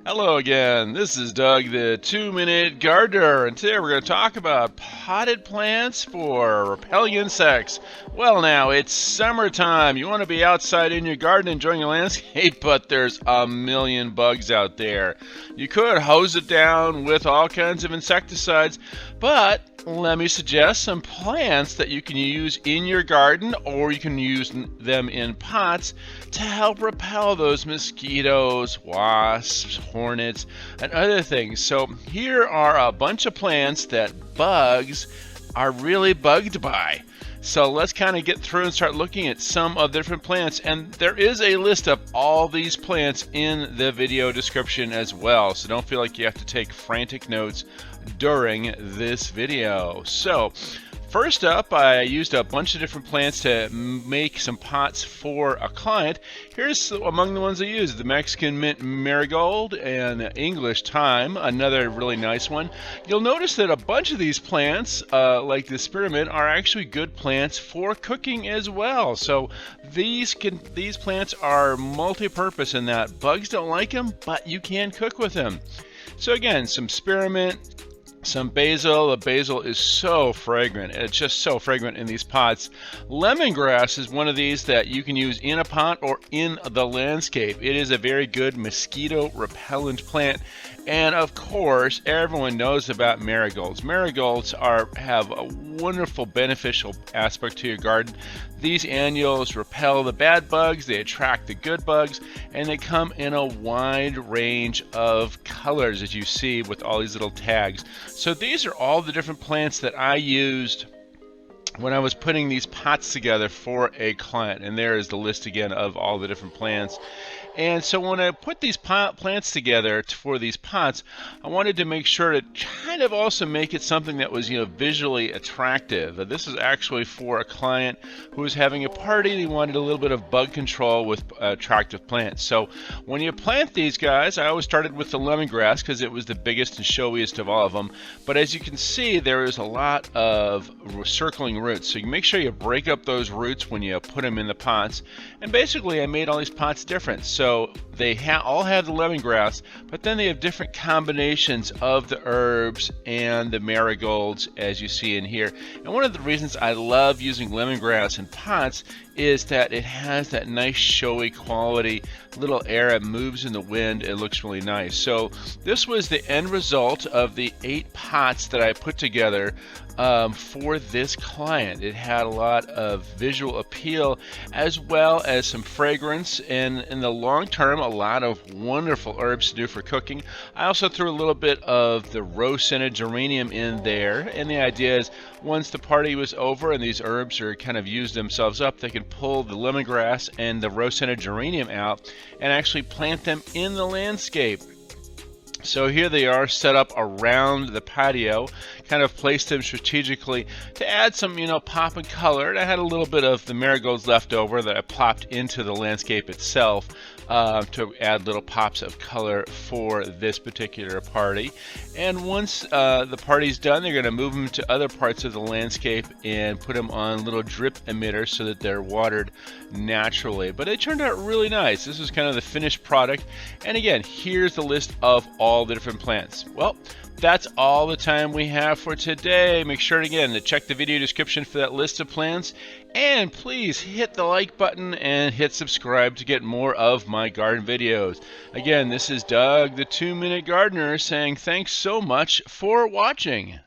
Hello again, this is Doug the 2-Minute Gardener, and today we're going to talk about potted plants for repelling insects. Well now, it's summertime, you want to be outside in your garden enjoying your landscape, but there's a million bugs out there. You could hose it down with all kinds of insecticides, but let me suggest some plants that you can use in your garden, or you can use them in pots to help repel those mosquitoes, wasps, hornets, and other things. So here are a bunch of plants that bugs are really bugged by. So let's kind of get through and start looking at some of the different plants. And there is a list of all these plants in the video description as well. So don't feel like you have to take frantic notes during this video. So first up, I used a bunch of different plants to make some pots for a client. Here's among the ones I used: the Mexican mint marigold and English thyme, another really nice one. You'll notice that a bunch of these plants, like the spearmint, are actually good plants for cooking as well. So these plants are multi-purpose in that bugs don't like them, but you can cook with them. So again, some spearmint, some basil. The basil is so fragrant. It's just so fragrant in these pots. Lemongrass is one of these that you can use in a pot or in the landscape. It is a very good mosquito repellent plant. And of course, everyone knows about marigolds. Marigolds have a wonderful beneficial aspect to your garden. These annuals repel the bad bugs, they attract the good bugs, and they come in a wide range of colors, as you see with all these little tags. So these are all the different plants that I used when I was putting these pots together for a client. And there is the list again of all the different plants. And so when I put these plants together for these pots, I wanted to make sure to kind of also make it something that was, visually attractive. This is actually for a client who was having a party. They wanted a little bit of bug control with attractive plants. So when you plant these guys, I always started with the lemongrass because it was the biggest and showiest of all of them. But as you can see, there is a lot of circling roots. So you make sure you break up those roots when you put them in the pots. And basically, I made all these pots different. So they all have the lemongrass, but then they have different combinations of the herbs and the marigolds, as you see in here. And one of the reasons I love using lemongrass in pots is that it has that nice showy quality. Little air, it moves in the wind, it looks really nice. So this was the end result of the 8 pots that I put together for this client. It had a lot of visual appeal as well as some fragrance, and in the long term a lot of wonderful herbs to do for cooking. I also threw a little bit of the rose-scented geranium in there, and the idea is once the party was over and these herbs are kind of used themselves up, they can pull the lemongrass and the rose-scented geranium out and actually plant them in the landscape. So here they are set up around the patio, kind of placed them strategically to add some, pop and color. And I had a little bit of the marigolds left over that I plopped into the landscape itself to add little pops of color for this particular party. And once the party's done, they're going to move them to other parts of the landscape and put them on little drip emitters so that they're watered naturally. But it turned out really nice. This is kind of the finished product. And again, here's the list of all the different plants. Well, that's all the time we have for today. Make sure again to check the video description for that list of plants, and please hit the like button and hit subscribe to get more of my garden videos. Again, this is Doug the 2-Minute Gardener saying thanks so much for watching.